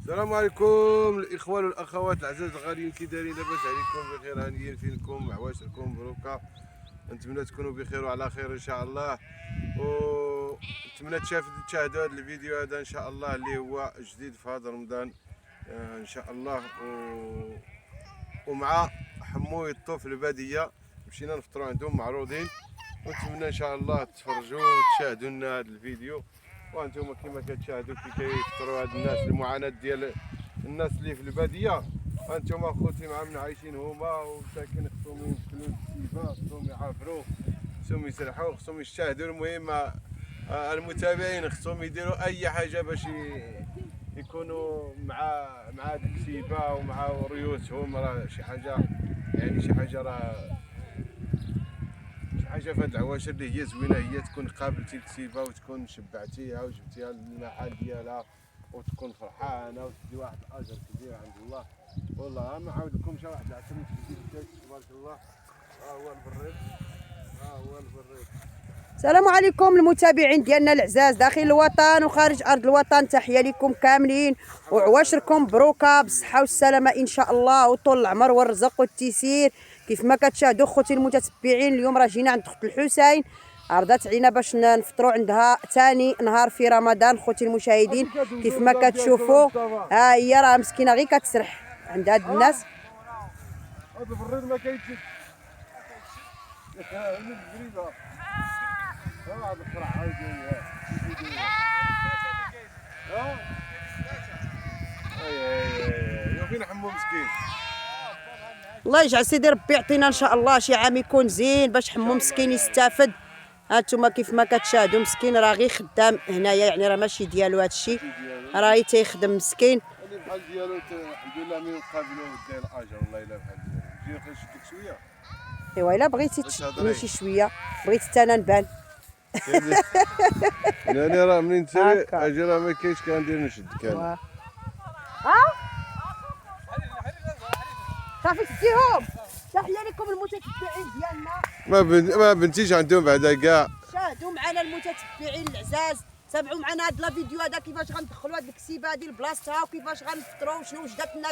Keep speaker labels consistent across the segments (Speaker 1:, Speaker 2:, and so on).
Speaker 1: السلام عليكم الاخوان والاخوات الاعزاء الغاليين، كي دايرين؟ لاباس عليكم؟ بخير، هانيين فينكم؟ عواشركم مبروكه، نتمنى تكونوا بخير وعلى خير ان شاء الله. ونتمنى تشاهدوا هذا الفيديو هذا ان شاء الله اللي هو جديد في هذا رمضان ان شاء الله. ومع حمو يطو في الباديه مشينا نفطروا عندهم معروضين، ونتمنى ان شاء الله تفرجوا وتشاهدوا لنا هذا الفيديو. وانتم كما كتشاهدوا كي كيفطروا هاد الناس، المعاناه ديال الناس اللي في الباديه. انتم خوتي معاملين عايشين هما، وساكن خصهم يمثلوا السيبه، خصهم يعافروا، خصهم يسرحوا، خصهم يشاهدوا. المهم المتابعين خصهم يديروا اي حاجه باش يكونوا مع هاد السيبه ومع ريوسهم. راه شي حاجه، يعني شي حاجه في هاد العواشر اللي هي زوينه، هي تكون قابلتي السيبه وتكون شبعتيها وجبتيها للمحل ديالها وتكون فرحانه وتدي واحد الاجر كبير عند الله. والله ما عاودكمش واحد العتمه تبارك الله. هو البريد، هو البريد.
Speaker 2: السلام عليكم المتابعين ديالنا العزاز داخل الوطن وخارج ارض الوطن، تحيه لكم كاملين وعواشركم مبروكه بالصحه والسلامه ان شاء الله، وطول العمر والرزق والتيسير. كيف ما كتشاهدوا خوتي المتتبعين، اليوم راه جينا عند خت الحسين، عرضت علينا باش نفطروا عندها ثاني نهار في رمضان. خوتي المشاهدين كيف ما كتشوفوا، ها هي راه مسكينه غير كتسرح عند هاد الناس.
Speaker 1: هذا البريد ما كيتشد. هذا الفرع هاي فين حمو مسكين؟
Speaker 2: الله يجعل سيدي ربي يعطينا ان شاء الله شي عام يكون زين باش حمو مسكين يستافد. هانتوما كيف ما كتشاهدوا مسكين راه غير خدام هنايا، يعني راه ماشي ديالو هادشي، راه تيخدم مسكين.
Speaker 1: اللي بحال ديالو الحمد لله ملي نقابلوه داير الاجر، والله الا بحال ديالو. نجي نشدك شويه.
Speaker 2: ايوا الا بغيتي تشدني شي شويه، بغيت حتى انا نبان.
Speaker 1: يعني راه منين تسالي اجي راه ما كاينش كندير نشدك انا.
Speaker 2: صافي شديهم. تحيه لكم المتتبعين ديالنا،
Speaker 1: ما بنتيش عندهم بعدا كاع.
Speaker 2: شاهدوا معنا المتتبعين العزاز، تابعوا معنا هذا الفيديو هذا كيفاش غندخلوا هذه الكسيبه هذه لبلاصتها، وكيفاش غنفطروا وشنو وجدات لنا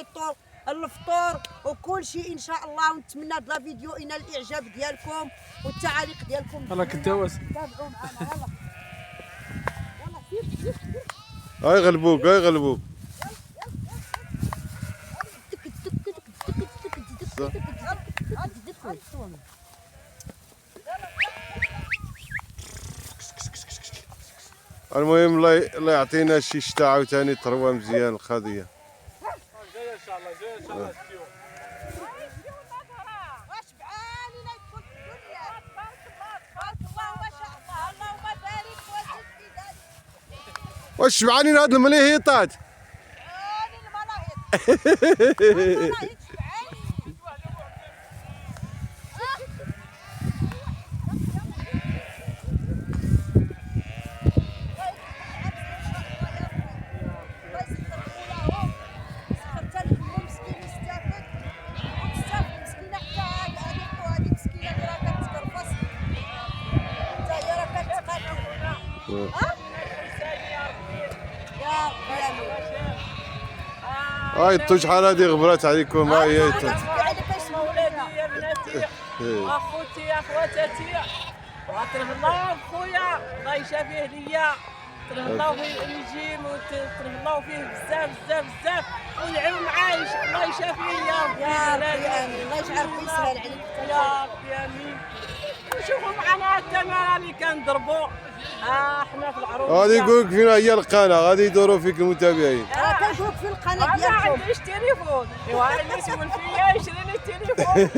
Speaker 2: الفطور وكل شيء ان شاء الله. ونتمنى هذا الفيديو ينال الاعجاب ديالكم والتعاليق ديالكم.
Speaker 3: يلاه كداوس،
Speaker 2: تابعوا معنا يلا يلا سير.
Speaker 1: هاي غلبوك، هاي غلبوك. المهم الله يعطينا شي شتا عاوتاني تروى مزيان القضيه.
Speaker 3: جايه ان شاء الله، جايه ان شاء الله.
Speaker 1: واش شبعانين هاد المليهيطات؟ هاي انتو شحال هادي غبرات عليكم؟ هاي هي
Speaker 3: ولادي يا بناتي اخوتي اخواتاتي، وتره الله خويا الله يشافيه ليا، تره الله يجي وتره الله فيه بزاف بزاف بزاف، ونعم عايش الله يشافيه يا ربي.
Speaker 2: يا ربي امين، الله يجعل ربي يسهل عليك
Speaker 3: يا ربي امين. وشوفوا معنا التماره اللي كنضربوا، حنا في العروض.
Speaker 1: غادي يقولك فين هي القناه، غادي يدوروا فيك المتابعين.
Speaker 2: راه كنشوف في القناه
Speaker 3: ما
Speaker 2: ديالكم.
Speaker 3: عنديش تليفون، ايوا اللي يسول فيا يشري لي التليفون.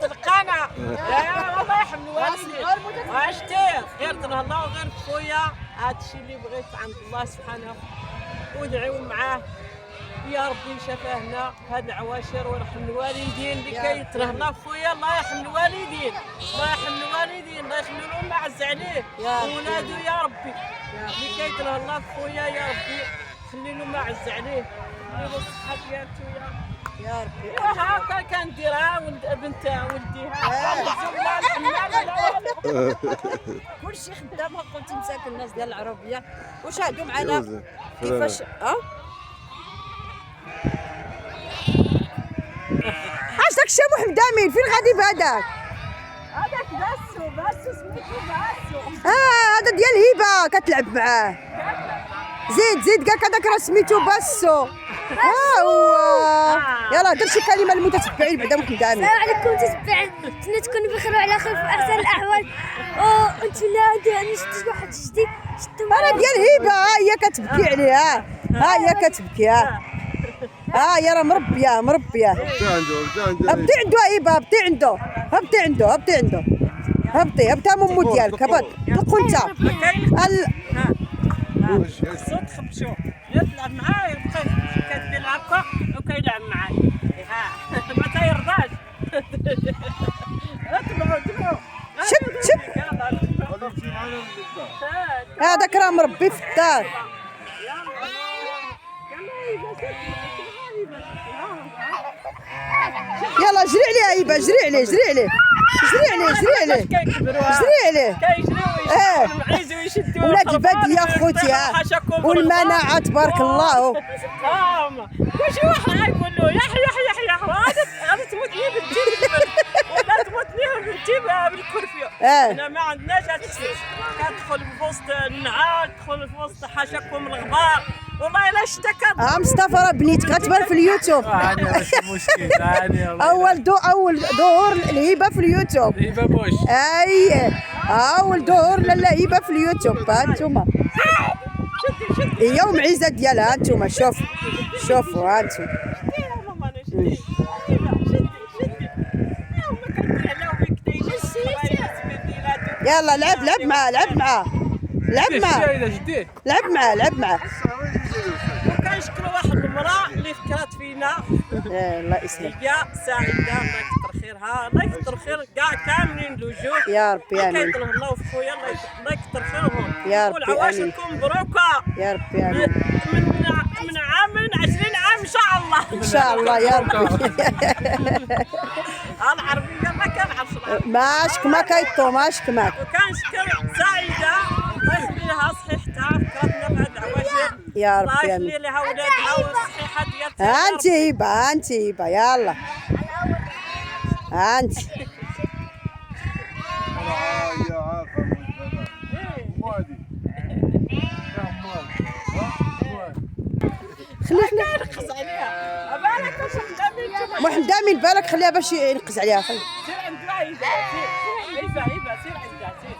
Speaker 3: القناه يا الله يحمل والديك. عشتي غير تنهضوا غير خويا، هادشي اللي بغيت عند الله سبحانه، ودعيو معاه يا ربي يشفاهنا هاد العواشر ويرحم الوالدين اللي كيترهنا خويا. الله يرحم الوالدين، الله يرحم الوالدين، الله يخلي لهم ما عز عليه وولادو يا ربي اللي كيترهنا خويا. يا ربي خلي له ما عز عليه، خلي له الصحه ديالته
Speaker 2: يا ربي.
Speaker 3: هكا كنديرها ولد بنت ولديها
Speaker 2: كلشي خدامه قلتي مساكن الناس ديال العربيه. وشاهدوا معنا كيفاش اش داك الشيء محمد امين فين غادي بهذاك؟
Speaker 3: هذاك باسو سميتو باسو.
Speaker 2: هذا ديال هبه كتلعب معاه. زيد كاع هذاك راه سميتو باسو. هو يلا هضر شي كلمه للمتتبعين بعدا محمد امين.
Speaker 4: السلام عليكم متتبعين، نتمنى تكونوا بخير وعلى خير في احسن الاحوال. انتم لا انا شفت واحد جديد شفتو
Speaker 2: انا ديال هبه ها هي كتبكي عليها. ها هي كتبكي ها هي راه مربيه.
Speaker 1: بدا عنده
Speaker 2: هبطي عنده هبه هبطي مامو ديالك هبط طلقوا انت.
Speaker 3: صوت خبشو يلعب معاه يبقى كدير هكا وكيلعب معاه. ما كيرضاش. تبعوا
Speaker 2: شب هذاك راه مربي في الدار. يلا جري عليه هبه جري عليه ولاد الباديه خوتي والمناعه تبارك الله.
Speaker 3: كلشي واحد غايقول له يحيى هذا تموتني بالتيب ولا تموتني بالتيب بالكرفيو. هنا ما عندناش هذا الشيء. كتدخل في وسط النعال تدخل في وسط حاشاكم الغبار والله الا اشتكى.
Speaker 2: مصطفى راه بنيتك غتبان في اليوتيوب.
Speaker 5: ماشي مشكل
Speaker 2: اول ظهور الهبه في اليوتيوب.
Speaker 5: هبه بوش
Speaker 2: اول ظهور لاله هبه في اليوتيوب. ها انتم هي ومعيزه ديالها. ها انتم شوفوا ها انتم. يلا لعب معاه
Speaker 3: وكنشكروا واحد المراه اللي فكرت فينا.
Speaker 2: الله يسلمك.
Speaker 3: هي سعيده الله يكثر خيرها الله يكثر خير كاع كاملين الوجوه.
Speaker 2: يا ربي امين.
Speaker 3: كيطلب الله في خويا الله يكثر خيرهم.
Speaker 2: يا ربي
Speaker 3: والعواشركم مبروكه.
Speaker 2: يا ربي امين.
Speaker 3: من عام من 20 عام ان شاء الله.
Speaker 2: ان شاء الله يا ربي.
Speaker 3: العربيه ما كنعرفش.
Speaker 2: ماشك ما كيطو ماشك معك.
Speaker 3: وكنشكر سعيده الله يخلي لها صحيحتها فكرتنا في هاد العواشر.
Speaker 2: يا ربي
Speaker 3: الله
Speaker 2: امين.
Speaker 3: يخلي لها ولادها والصحيحه ديالها.
Speaker 2: ها انت هبه يلا ها انت.
Speaker 1: يا عافا
Speaker 2: خليه
Speaker 3: ينقص عليها. بالك واش خدامين
Speaker 2: محمد امين بالك خليها باش ينقز عليها. خلي
Speaker 3: سير عند هبه سير عندها سير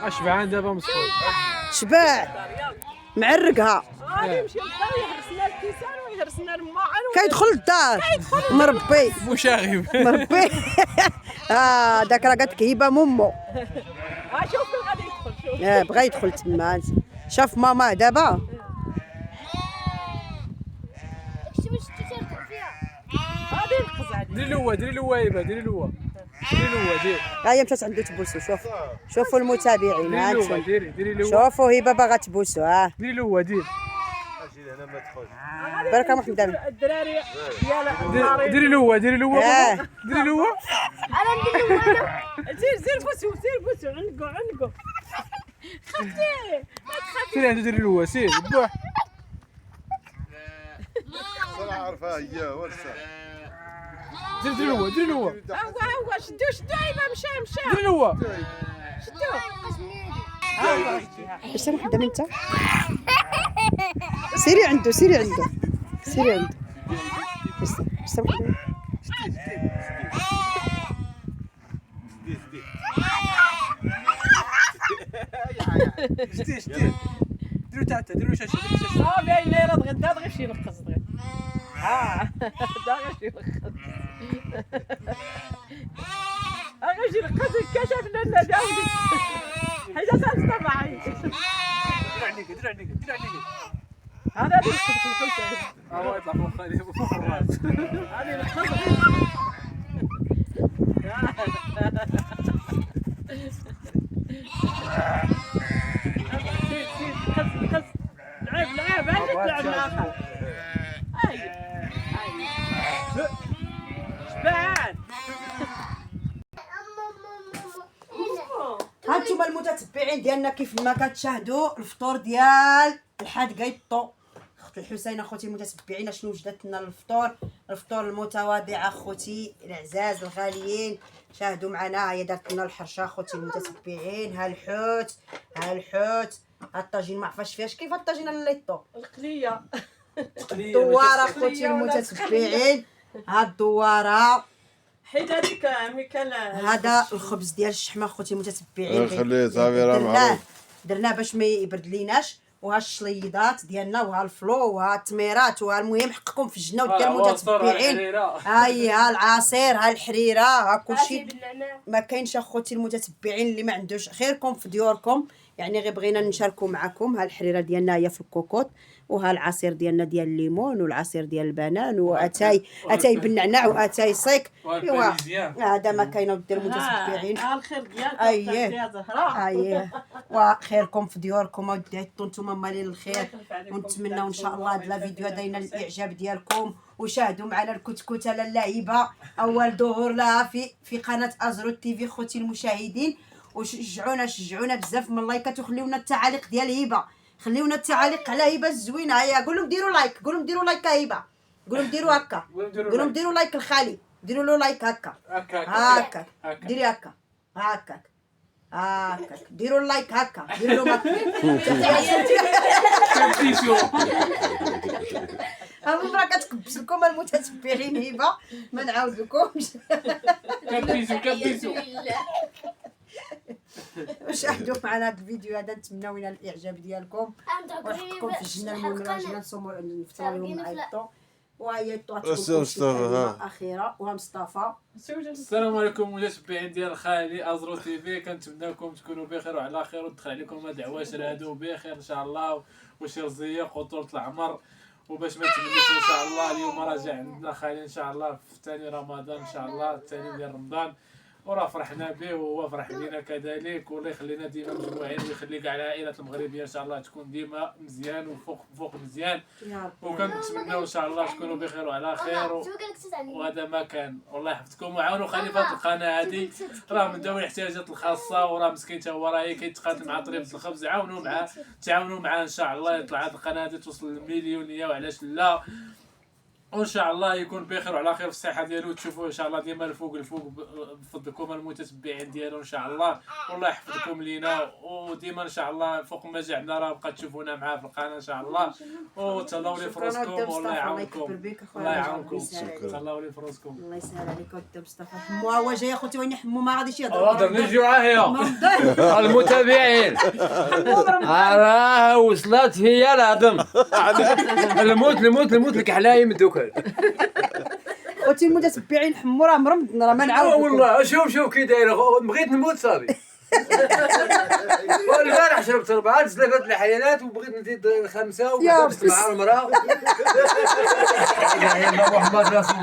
Speaker 5: اشبعان دابا مسكون
Speaker 2: شباع معرقها
Speaker 3: غادي يمشي للدار يهرس لنا الكيسان ويهرس لنا الماعن
Speaker 2: كيدخل للدار مربي
Speaker 5: مشاغب
Speaker 2: مربي. داك راه قالت لك هبه مامو.
Speaker 3: شوف فين غادي يدخل شوف.
Speaker 2: بغا يدخل تما. شاف ماما دابا.
Speaker 3: غادي ينقز عليه.
Speaker 5: ديري لوا هبه ديري لوا
Speaker 2: ها هي مشات عنده تبوسو. شوفوا المتابعين. ها انتم
Speaker 5: ديري لوا
Speaker 2: شوفوا هبه باغا تبوسو.
Speaker 5: ديري لوا
Speaker 1: اجي هنا ما تدخلش.
Speaker 2: بارك محمد امين.
Speaker 3: الدراري ديال
Speaker 5: ديري لوا
Speaker 2: ديري لوا
Speaker 3: سير بوسو عنقو خفتي
Speaker 5: سير عنده ديري لوا سير بوح
Speaker 1: صراحه عرفها هي ورثه.
Speaker 5: ديري لوا
Speaker 3: هو شدو هبه مشى
Speaker 5: ديري لوا
Speaker 3: شدو.
Speaker 2: اش محمد امين انت؟ سيري عنده اش محمد امين؟
Speaker 5: شتي ديروا تاتا ديروا شاشه
Speaker 3: باين لي راه غدا دغيا شي ينقص دغيا. دغيا شي ينقص. شي ينقص كشف لنا داودي. حاجه خاصه معي.
Speaker 5: دير عنيك
Speaker 3: هذا اللي ينقص في الحوسه.
Speaker 5: يطلع فوق الراس.
Speaker 3: هذا ينقص. لعب لعب الاخر. شبعان
Speaker 2: هانتوما المتتبعين ديالنا كيف ما كتشاهدوا الفطور ديال الحاج قيطو. اختي الحسين اخوتي المتتبعين شنو وجدت لنا الفطور المتواضع اخوتي العزاز الغاليين. شاهدوا معنا هي دارت لنا الحرشه اخوتي المتتبعين. ها الحوت ها الطاجين ما عرفاش فيهاش كيف الطاجين الليطو
Speaker 3: القليه
Speaker 2: الدواره اخوتي المتتبعين. ها الدواره
Speaker 3: حيت هذيك ميكالا
Speaker 2: هذا الخبز ديال الشحمه اخوتي المتتبعين.
Speaker 1: خليه صافي راه معروف.
Speaker 2: درناه باش ما يبرد ليناش. وها الشليضات ديالنا وها الفلو وها التميرات وها المهم حقكم في الجنه وديال المتتبعين. ها العصير ها الحريره ها كلشي ما كاينش اخوتي المتتبعين اللي ما عندوش خيركم في ديوركم. يعني غير بغينا نشاركوا معكم. ها الحريره ديالنا هي في الكوكوط وها العصير ديالنا ديال الليمون والعصير ديال البنان واتاي بالنعناع واتاي صيك. ايوا هذا ما كاين ديال المتتبعين.
Speaker 3: الخير ديالك
Speaker 2: اييه
Speaker 3: زهراء
Speaker 2: اييه وخيركم في ديوركم وديتو نتوما مالين الخير. ونتمناو ان شاء الله هذا الفيديو هذا ينال الاعجاب ديالكم. وشاهدوا معنا الكتكوته اللعيبه اول ظهور لها في قناه ازرو تيفي خوتي المشاهدين. وشجعونا بزاف من اللايكات وخليونا التعاليق ديال هبه. خليونا التعاليق على هبه الزوينه. هيا قول لهم ديروا لايك قول لهم ديروا لايك هبه قول لهم ديروا هكا قول لهم ديروا لايك الخالي ديروا له لايك هكا هكا ديري هكا هكاك ديروا اللايك هكا ديروا له هاهم راه كتكبس لكم المتتبعين هبه ما نعاود لكمش.
Speaker 5: كبيسو
Speaker 2: وشاهدوا معنا هذا الفيديو هذا نتمناو ينال الاعجاب ديالكم ويحطكم في الجنه. المهم راجعين نفطروا لهم مع الطو. وهي مصطفى اخيره وها مصطفى.
Speaker 5: السلام عليكم متابعين ديال خالي ازرو تي في. كنتمناكم تكونوا بخير وعلى خير وتدخل عليكم هاد العواشر هادو بخير ان شاء الله وشي رزيق وطولة العمر. وباش ما تمنيش ان شاء الله اليوم راجع عندنا خالي ان شاء الله في ثاني رمضان ان شاء الله الثاني ديال رمضان. وراه فرحنا به وهو فرح بينا كذلك. والله يخلينا ديما مجموعين ويخلي كاع العائلات المغربيه ان شاء الله تكون ديما مزيان وفوق مزيان. وكنتمناو ان شاء الله تكونوا بخير وعلى خير وهذا ما كان. والله يحفظكم وعاونوا خالي في هذه القناه هذه. راه من ذوي الاحتياجات الخاصه وراه مسكين حتى هو راه كيتقاتل مع طريقه الخبز. تعاونوا معاه ان شاء الله يطلع هذه القناه هذه توصل للمليونيه وعلاش لا. وان شاء الله يكون بخير وعلى خير في الصحه ديالو. تشوفوه ان شاء الله ديما الفوق بفضلكم المتتبعين ديالو ان شاء الله. والله يحفظكم لينا وديما ان شاء الله فوق ما جعنا راه بقى تشوفونا معاه في القناه ان شاء الله. وتهلاو لي في راسكم والله يعاونكم الله يعاونكم. تهلاو لي في راسكم
Speaker 2: الله يسهل عليك ودي مصطفى. حمو هو جاي اخوتي وين حمو ما غاديش يهضر.
Speaker 6: هضر نرجعوا هي المتابعين راه وصلت هي الهضم. الموت لك حلايم دوك
Speaker 2: خوتي المتتبعين حمو راه مرمض راه ما نعاود
Speaker 6: والله. شوف كي داير بغيت نموت صافي. والبارح شربت 4 3 الحيوانات وبغيت نزيد 5 وبدات مع المراه. يا محمد رسول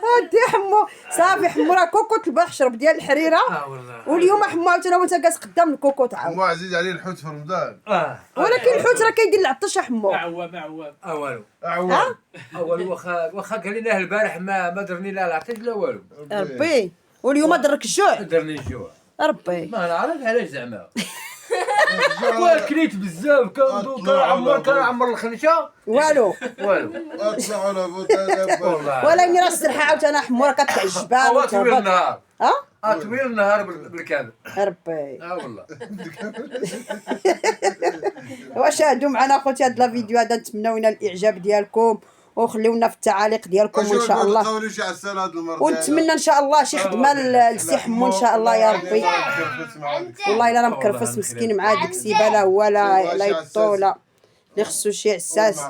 Speaker 2: هادي حمو صافي. حمو راه كوكوط البارح شرب ديال الحريره. واليوم حمو عاوتاني هو انت جالس قدام الكوكوط عاود.
Speaker 1: حمو عزيز عليه الحوت في رمضان.
Speaker 2: ولكن الحوت راه كيدير العطش حمو.
Speaker 5: عوام
Speaker 6: والو واخا قال لنا البارح ما درني لا العطش لا والو.
Speaker 2: ربي واليوم درك الجوع.
Speaker 6: درني الجوع
Speaker 2: ربي
Speaker 6: ما نعرف علاش زعما. كليت بزاف كنعمر الخنشه
Speaker 2: والو
Speaker 1: اطلعوا له بوتانا.
Speaker 2: ولا راه السرحه عاوتاني حمو راه كتعجبها
Speaker 6: طويل النهار.
Speaker 2: ها
Speaker 6: طويل النهار بالكامل.
Speaker 2: ربي
Speaker 6: والله.
Speaker 2: وشاهدوا معنا اخوتي هذا الفيديو هذا نتمناو ينال الاعجاب ديالكم وخليونا في التعاليق ديالكم ان شاء الله. ونتمنى ان شاء الله شي خدمه للسي حمو ان شاء الله يا ربي. والله الا راه مكرفس مسكين مع ديك السيبه هو لا يطوله اللي خصو شي عساس.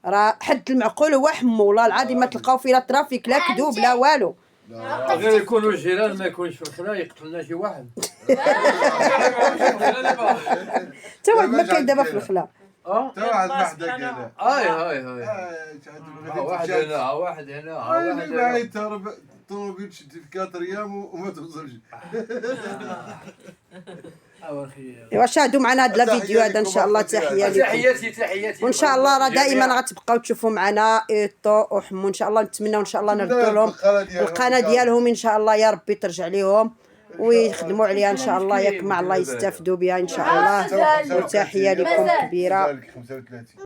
Speaker 2: راه حد المعقول هو حمو والله العظيم ما تلقاو فيه لا ترافيك لا كذوب لا والو.
Speaker 6: غير يكونوا الجيران ما يكونش في الخلا يقتلنا شي واحد.
Speaker 2: حتى واحد ما كاين دابا في الخلا.
Speaker 1: تا واحد وحده كاينه.
Speaker 6: هاي واحد هنا واحد هنا.
Speaker 1: الطوموبيل تشد في 4 ايام وما توصلش.
Speaker 6: اول خير.
Speaker 2: ايوا شاهدوا معنا هذا الفيديو هذا ان شاء الله. تحيه لكم
Speaker 6: تحياتي
Speaker 2: وان شاء الله راه دائما غتبقاو تشوفوا معنا ايطو وحمو ان شاء الله. نتمناو ان شاء الله نردوا لهم القناه ديالهم ان شاء الله، يا ربي ترجع لهم ويخدموا عليها ان شاء الله، ياك مع الله يستافدوا بها ان شاء الله. وتحيه لكم كبيره.